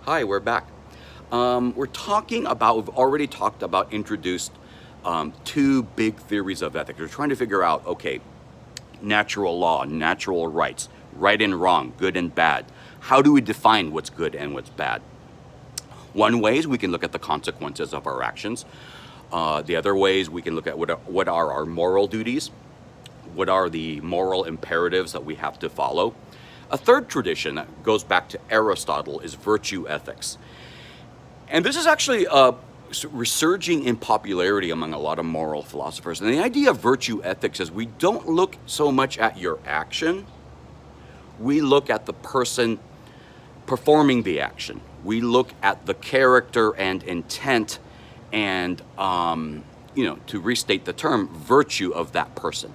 Hi, we're back. We've already talked about, introduced two big theories of ethics. We're trying to figure out, okay, natural law, natural rights, right and wrong, good and bad. How do we define what's good and what's bad? One way is we can look at the consequences of our actions. The other ways we can look at what are our moral duties, what are the moral imperatives that we have to follow. A third tradition that goes back to Aristotle is virtue ethics. And this is actually resurging in popularity among a lot of moral philosophers. And the idea of virtue ethics is we don't look so much at your action, we look at the person performing the action. We look at the character and intent and, to restate the term, virtue of that person.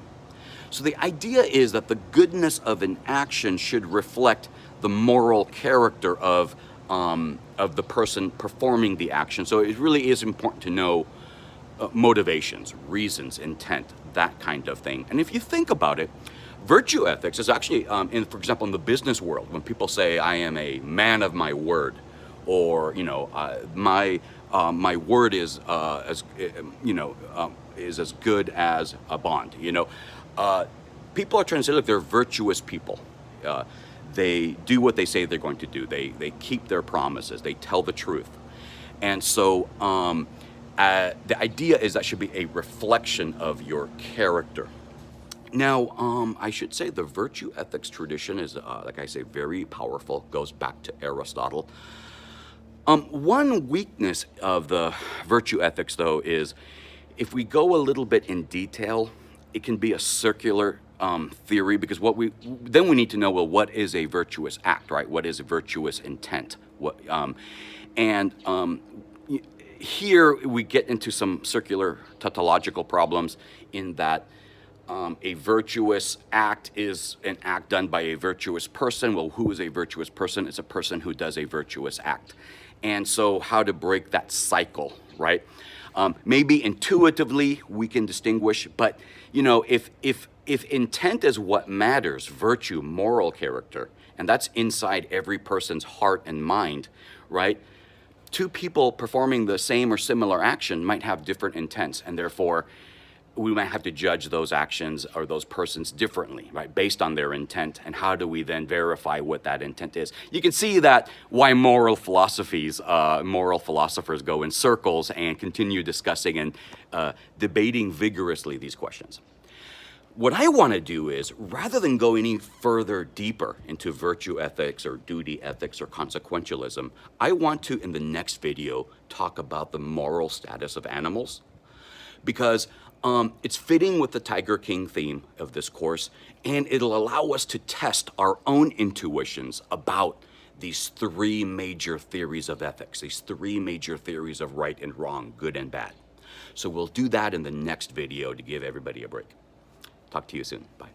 So the idea is that the goodness of an action should reflect the moral character of the person performing the action. So it really is important to know motivations, reasons, intent, that kind of thing. And if you think about it, virtue ethics is actually, for example, in the business world, when people say, I am a man of my word, or, my word is as good as a bond, people are trying to say, look, they're virtuous people. They do what they say they're going to do. They keep their promises. They tell the truth. And so the idea is that should be a reflection of your character. Now, I should say the virtue ethics tradition is, like I say, very powerful, goes back to Aristotle. One weakness of the virtue ethics, though, is if we go a little bit in detail, it can be a circular theory, because we need to know, well, what is a virtuous act, right? What is a virtuous intent? Here we get into some circular tautological problems in that a virtuous act is an act done by a virtuous person. Well, who is a virtuous person? It's a person who does a virtuous act. And so how to break that cycle, right? Maybe intuitively we can distinguish, but if intent is what matters, virtue, moral character, and that's inside every person's heart and mind, right? Two people performing the same or similar action might have different intents, and therefore we might have to judge those actions or those persons differently, right, based on their intent. And how do we then verify what that intent is? You can see that why moral philosophers go in circles and continue discussing and debating vigorously these questions. What I want to do is, rather than go any further deeper into virtue ethics or duty ethics or consequentialism, I want to, in the next video, talk about the moral status of animals, because it's fitting with the Tiger King theme of this course, and it'll allow us to test our own intuitions about these three major theories of ethics, these three major theories of right and wrong, good and bad. So we'll do that in the next video to give everybody a break. Talk to you soon. Bye.